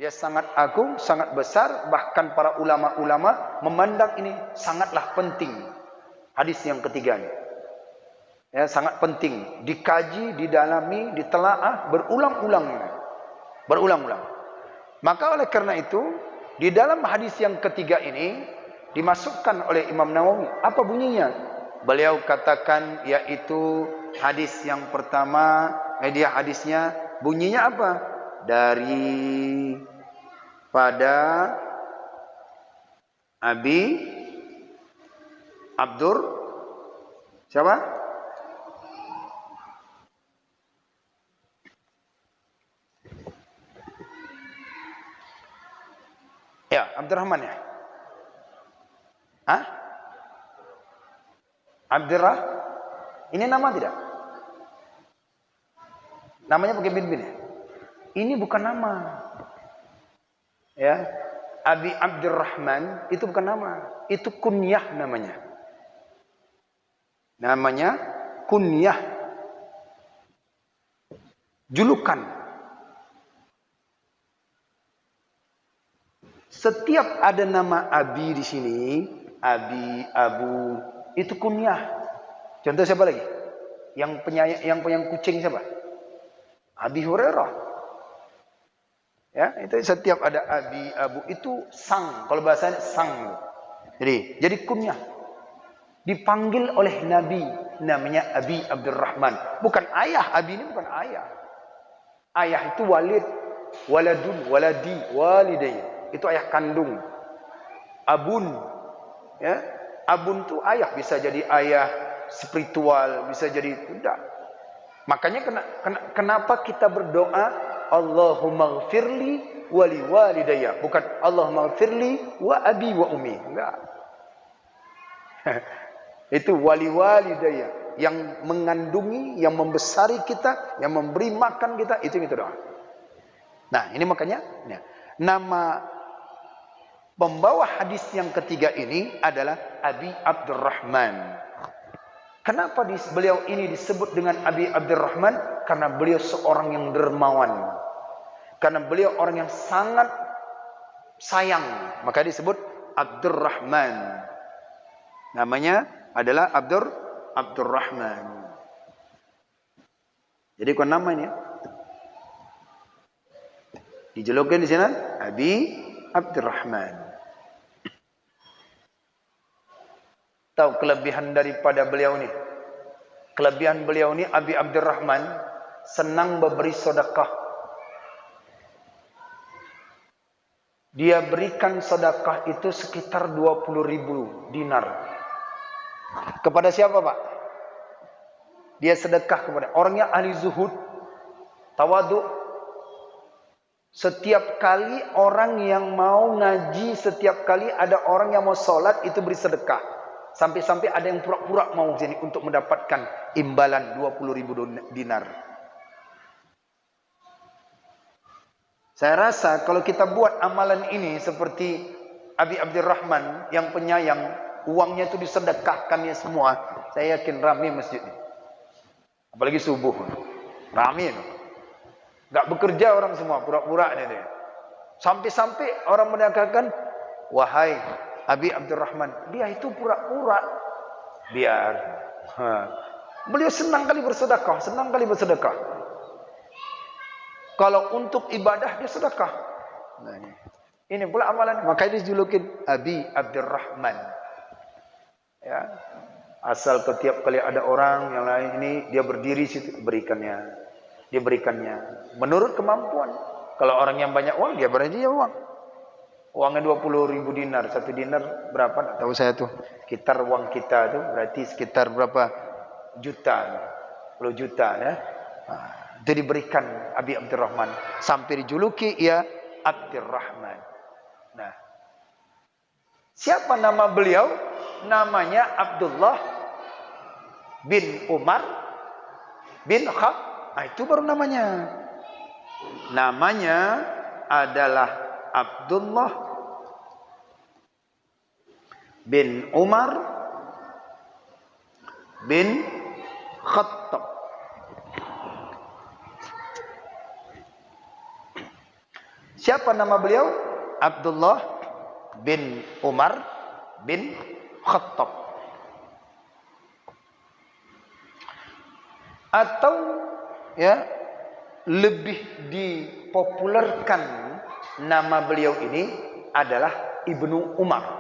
Dia sangat agung, sangat besar, bahkan para ulama-ulama memandang ini sangatlah penting. Hadis yang ketiga ini. Ya, sangat penting, dikaji, didalami, ditelaah berulang-ulang. Berulang-ulang. Maka oleh karena itu, di dalam hadis yang ketiga ini dimasukkan oleh Imam Nawawi. Apa bunyinya? Beliau katakan yaitu hadis yang pertama, media hadisnya bunyinya apa? Dari pada Abi Abdur siapa? Ya, Abdurrahman ya. Hah? Abdurrah? Ini nama tidak? Namanya pakai bin ya? Ini bukan nama. Ya. Abi Abdurrahman itu bukan nama. Itu kunyah namanya. Namanya kunyah. Julukan. Setiap ada nama Abi di sini, Abi, Abu, itu kunyah. Contoh siapa lagi? Yang penyayang kucing siapa? Abi Hurairah. Ya, itu setiap ada Abi, Abu itu sang. Kalau bahasanya sang. Jadi kunyah. Dipanggil oleh Nabi, namanya Abi Abdurrahman. Bukan ayah, Abi ini bukan ayah. Ayah itu walid, waladun, waladi, walidai. Itu ayah kandung. Abun, ya, abun itu ayah, bisa jadi ayah spiritual, bisa jadi tidak. Makanya kenapa kita berdoa Allahumma ghfirli wa liwalidayya, bukan Allahumma ghfirli wa abi wa ummi, enggak. Itu waliwalidayya, yang mengandungi, yang membesari kita, yang memberi makan kita, itu kita doa. Nah, ini makanya nama pembawa hadis yang ketiga ini adalah Abi Abdurrahman. Kenapa beliau ini disebut dengan Abi Abdurrahman? Karena beliau seorang yang dermawan. Karena beliau orang yang sangat sayang, maka disebut Abdurrahman. Namanya adalah Abdurrahman. Jadi kon nama ini ya. Dijulukan di sana Abi Abdurrahman. Tahu kelebihan daripada beliau ini? Kelebihan beliau ini, Abi Abdurrahman senang memberi sedekah. Dia berikan sedekah itu sekitar 20.000 dinar. Kepada siapa, Pak? Dia sedekah kepada orangnya ahli zuhud, tawadhu. Setiap kali orang yang mau ngaji, setiap kali ada orang yang mau sholat, itu beri sedekah. Sampai-sampai ada yang pura-pura mau sini untuk mendapatkan imbalan 20.000 dinar. Saya rasa kalau kita buat amalan ini seperti Abi Abdurrahman yang penyayang, uangnya itu disedekahkannya semua, saya yakin ramai masjid ini. Apalagi subuh, ramai. Gak bekerja orang semua, pura-pura dia. Sampai-sampai orang mengatakan, wahai Abi Abdurrahman, dia itu pura-pura. Biar. Beliau senang kali bersedekah, senang kali bersedekah. Kalau untuk ibadah dia sedekah. Nah, ini pula amalan. Makanya dijulukin Abi Abdurrahman. Ya. Asal setiap kali ada orang yang lain ini, dia berdiri situ, berikannya. Dia berikannya menurut kemampuan. Kalau orang yang banyak uang, dia berani uang. Uangnya 20.000 dinar. 1 dinar berapa? Tak tahu saya tuh. Sekitar uang kita tuh berarti sekitar berapa juta? 10 juta ya. Itu diberikan Abi Abdurrahman sampai dijuluki ya Abdurrahman. Nah, siapa nama beliau? Namanya Abdullah bin Umar bin Khattab. Nah, itu baru namanya. Namanya adalah Abdullah bin Umar bin Khattab. Siapa nama beliau? Abdullah bin Umar bin Khattab. Atau ya, lebih dipopulerkan nama beliau ini adalah Ibnu Umar.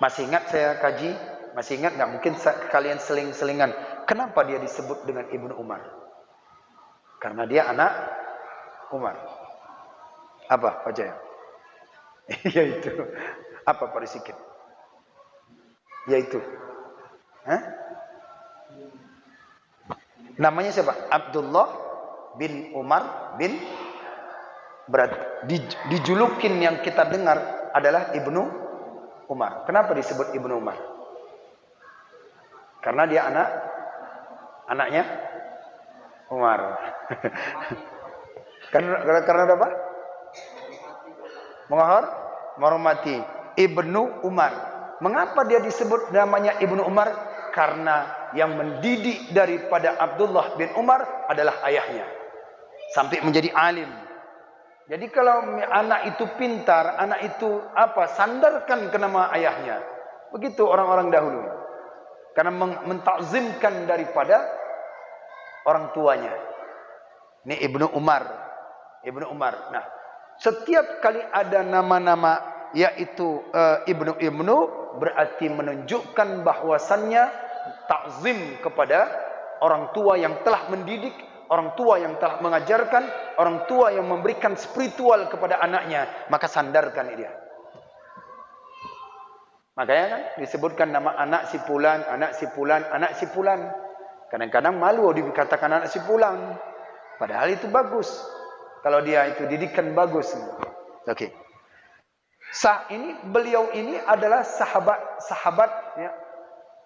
Masih ingat saya kaji? Masih ingat nggak? Mungkin kalian seling-selingan. Kenapa dia disebut dengan Ibnu Umar? Karena dia anak Umar. Apa Pak Jaya? Yaitu apa Pak Risikin? Yaitu, namanya siapa? Abdullah bin Umar bin, berarti dijulukin yang kita dengar adalah Ibnu Umar. Kenapa disebut Ibnu Umar? Karena dia anaknya Umar. karena apa? Menghormati Ibnu Umar. Mengapa dia disebut namanya Ibnu Umar? Karena yang mendidik daripada Abdullah bin Umar adalah ayahnya, sampai menjadi alim. Jadi kalau anak itu pintar, anak itu apa? Sandarkan ke nama ayahnya. Begitu orang-orang dahulu. Karena mentakzimkan daripada orang tuanya. Ini Ibnu Umar. Ibnu Umar. Nah, setiap kali ada nama-nama yaitu Ibnu berarti menunjukkan bahwasannya takzim kepada orang tua yang telah mendidik, orang tua yang telah mengajarkan, orang tua yang memberikan spiritual kepada anaknya, maka sandarkan dia. Makanya kan disebutkan nama anak si fulan, anak si fulan, anak si fulan. Kadang-kadang malu dikatakan anak si fulan. Padahal itu bagus. Kalau dia itu didikan bagus. Oke. Beliau ini adalah sahabat ya,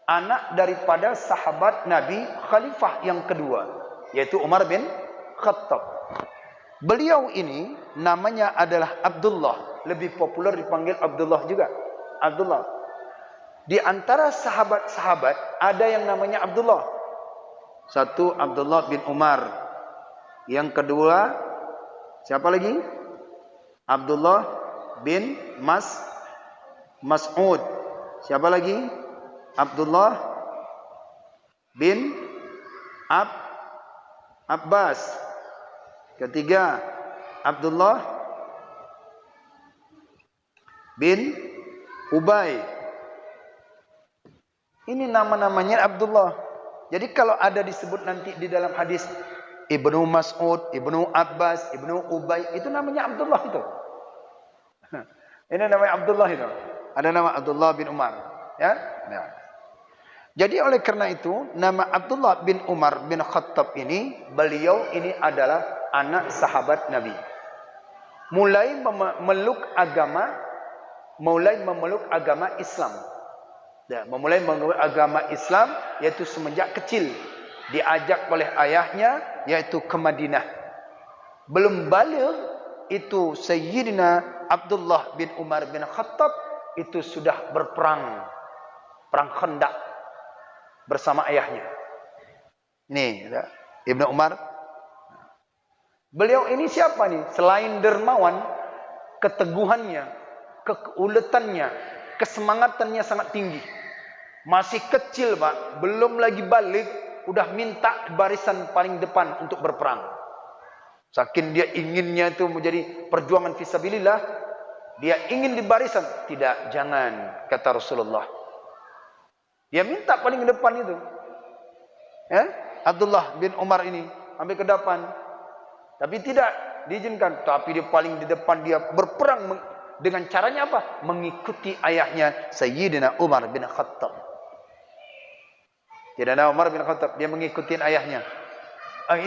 anak daripada sahabat Nabi Khalifah yang kedua, yaitu Umar bin Khattab. Beliau ini namanya adalah Abdullah, lebih populer dipanggil Abdullah juga. Abdullah. Di antara sahabat-sahabat ada yang namanya Abdullah. Satu Abdullah bin Umar. Yang kedua siapa lagi? Abdullah bin Mas'ud. Siapa lagi? Abdullah bin Abbas. Ketiga Abdullah bin Ubay. Ini nama-namanya Abdullah. Jadi kalau ada disebut nanti di dalam hadis Ibnu Mas'ud, Ibnu Abbas, Ibnu Ubay, itu namanya Abdullah itu. Ini namanya Abdullah itu. Ada nama Abdullah bin Umar, ya. Nah. Jadi oleh karena itu nama Abdullah bin Umar bin Khattab ini, beliau ini adalah anak sahabat Nabi. Mulai memeluk agama Islam. Ya, memulai memeluk agama Islam yaitu semenjak kecil, diajak oleh ayahnya yaitu ke Madinah. Belum baligh itu Sayyidina Abdullah bin Umar bin Khattab itu sudah berperang, perang Khandaq bersama ayahnya. Nih, ya, Ibnu Umar. Beliau ini siapa nih? Selain dermawan, keteguhannya, keuletannya, kesemangatannya sangat tinggi. Masih kecil Pak, belum lagi balik, udah minta barisan paling depan untuk berperang. Saking dia inginnya itu menjadi perjuangan fisabilillah, dia ingin di barisan. Tidak, jangan, kata Rasulullah. Dia minta paling depan itu. Ya, Abdullah bin Umar ini ambil ke depan. Tapi tidak diizinkan. Tapi dia paling di depan, dia berperang dengan caranya apa? Mengikuti ayahnya Sayyidina Umar bin Khattab. Tidak ada Umar bin Khattab, dia mengikuti ayahnya.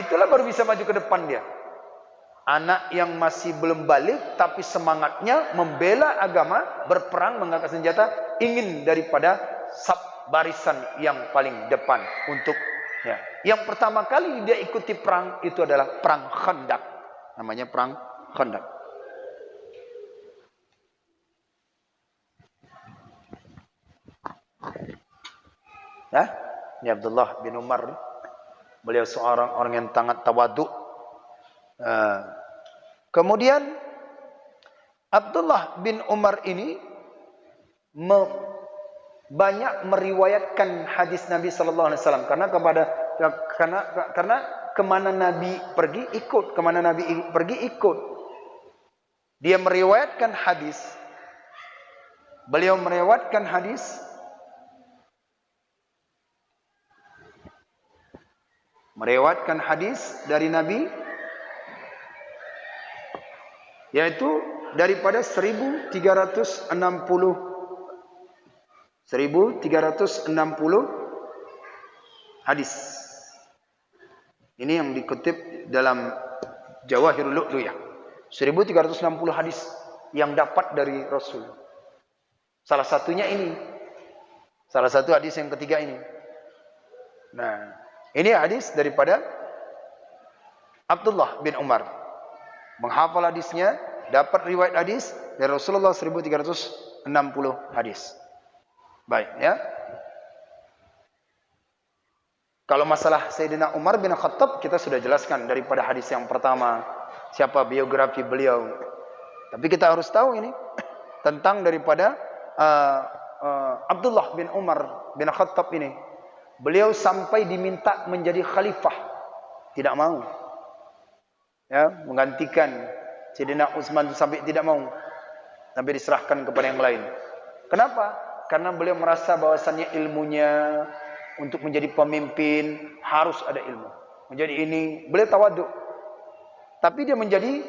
Itulah baru bisa maju ke depan dia. Anak yang masih belum balik tapi semangatnya membela agama, berperang mengangkat senjata, ingin daripada barisan yang paling depan untuk ya. Yang pertama kali dia ikuti perang itu adalah perang Khandaq. Namanya perang Khandaq. Ya? Ini Abdullah bin Umar. Beliau seorang orang yang sangat tawaduk. Kemudian Abdullah bin Umar ini banyak meriwayatkan hadis Nabi sallallahu alaihi wasallam karena kemana Nabi pergi ikut, kemana Nabi pergi ikut. Dia meriwayatkan hadis. Beliau meriwayatkan hadis dari Nabi, yaitu daripada 1360 hadis. Ini yang dikutip dalam Jawahirul Lu'lu'iyah. 1360 hadis yang dapat dari Rasul. Salah satunya ini. Salah satu hadis yang ketiga ini. Nah, ini hadis daripada Abdullah bin Umar. Menghafal hadisnya, dapat riwayat hadis dari Rasulullah 1360 hadis. Baik, ya. Kalau masalah Sayyidina Umar bin Khattab kita sudah jelaskan daripada hadis yang pertama, siapa biografi beliau. Tapi kita harus tahu ini tentang daripada Abdullah bin Umar bin Khattab ini. Beliau sampai diminta menjadi khalifah, tidak mau. Ya, menggantikan Sayyidina Utsman sampai tidak mau. Sampai diserahkan kepada yang lain. Kenapa? Karena beliau merasa bahwasannya ilmunya untuk menjadi pemimpin harus ada ilmu. Menjadi ini, beliau tawaduk. Tapi dia menjadi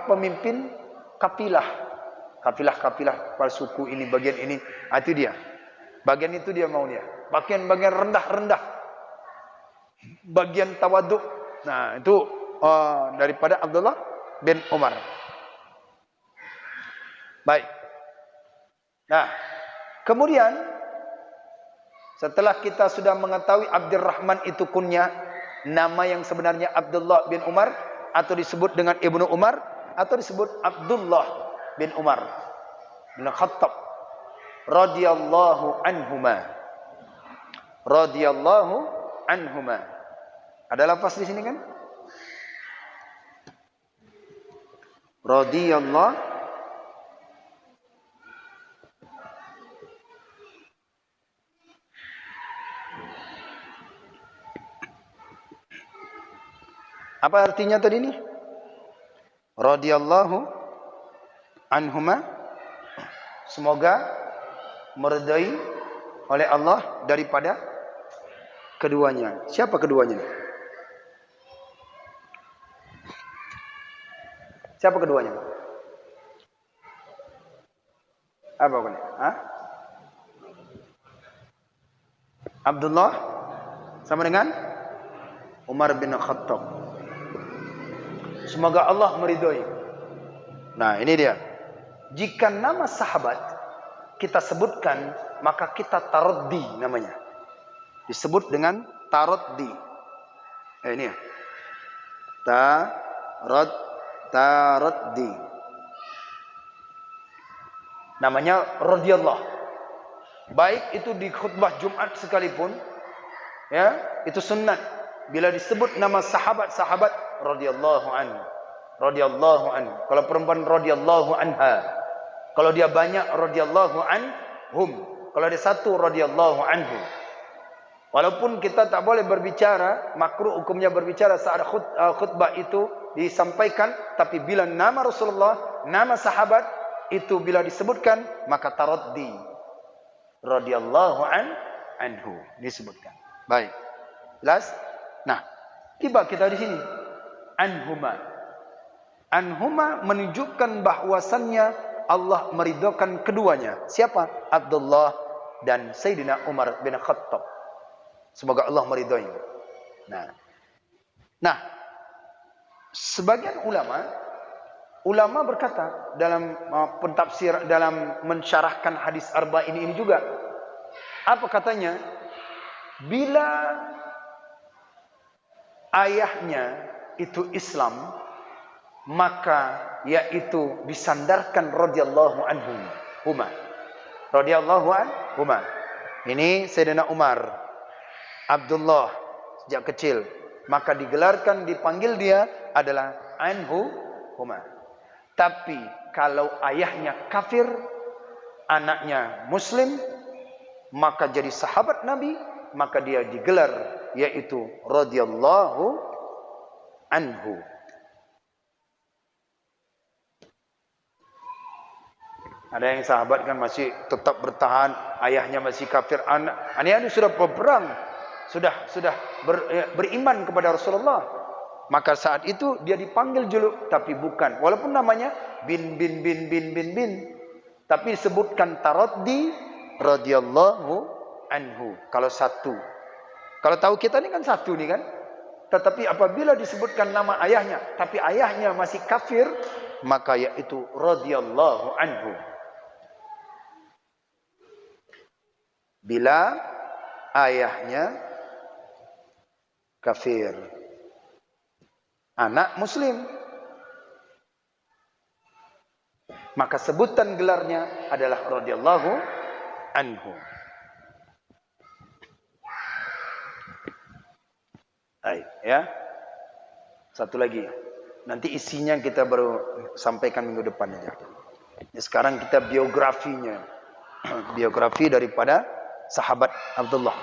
pemimpin kafilah. Kafilah pada suku ini, bagian ini, itu dia. Bagian itu dia mau dia. Bagian rendah-rendah. Bagian tawaduk. Nah, itu daripada Abdullah bin Umar. Baik. Nah, kemudian setelah kita sudah mengetahui Abdurrahman itu kunya, nama yang sebenarnya Abdullah bin Umar, atau disebut dengan Ibnu Umar, atau disebut Abdullah bin Umar bin Khattab radhiyallahu anhuma. Radhiyallahu anhuma. Ada lafaz di sini kan? Radhiyallahu. Apa artinya tadi ini? Radhiyallahu anhuma, semoga meridai oleh Allah daripada keduanya. Siapa keduanya? Siapa keduanya? Apa ini? Abdullah sama dengan Umar bin Khattab. Semoga Allah meridhai. Nah, ini dia. Jika nama sahabat kita sebutkan, maka kita taraddi namanya. Disebut dengan taraddi. Ini ya. Taraddi. Namanya radhiyallahu. Baik itu di khutbah Jumat sekalipun, ya, itu sunnah. Bila disebut nama sahabat-sahabat, radhiyallahu anhu. Radhiyallahu anhu. Kalau perempuan, radhiyallahu anha. Kalau dia banyak, radhiyallahu anhum. Kalau ada satu, radhiyallahu anhu. Walaupun kita tak boleh berbicara, makruh hukumnya berbicara saat khutbah itu disampaikan, tapi bila nama Rasulullah, nama sahabat itu bila disebutkan, maka taraddi. Radhiyallahu anhu disebutkan. Baik. Jelas? Nah, tiba kita di sini. Anhuma menunjukkan bahwasannya Allah meridhokan keduanya. Siapa? Abdullah dan Sayyidina Umar bin Khattab. Semoga Allah meridhai. Nah, sebagian ulama berkata dalam pentafsir, dalam mensyarahkan hadis arba'in ini juga. Apa katanya? Bila ayahnya itu Islam, maka yaitu disandarkan radhiyallahu anhuma. Radhiyallahu anhuma. Ini Sayyidina Umar, Abdullah sejak kecil, maka digelarkan, dipanggil dia adalah anhu huma. Tapi kalau ayahnya kafir, anaknya muslim, maka jadi sahabat Nabi, maka dia digelar yaitu radhiyallahu anhu. Ada yang sahabat kan masih tetap bertahan, ayahnya masih kafir, anaknya sudah berperang, sudah beriman kepada Rasulullah. Maka saat itu dia dipanggil juluk, tapi bukan, walaupun namanya bin, tapi disebutkan taraddi radhiyallahu anhu. Kalau satu, kalau tahu kita ini kan satu nih kan. Tetapi apabila disebutkan nama ayahnya, tapi ayahnya masih kafir, maka yaitu radhiyallahu anhu. Bila ayahnya kafir, anak muslim, maka sebutan gelarnya adalah radhiyallahu anhu. Baik, ya. Satu lagi. Nanti isinya kita baru sampaikan minggu depan aja. Sekarang kita biografinya. Biografi daripada sahabat Abdullah.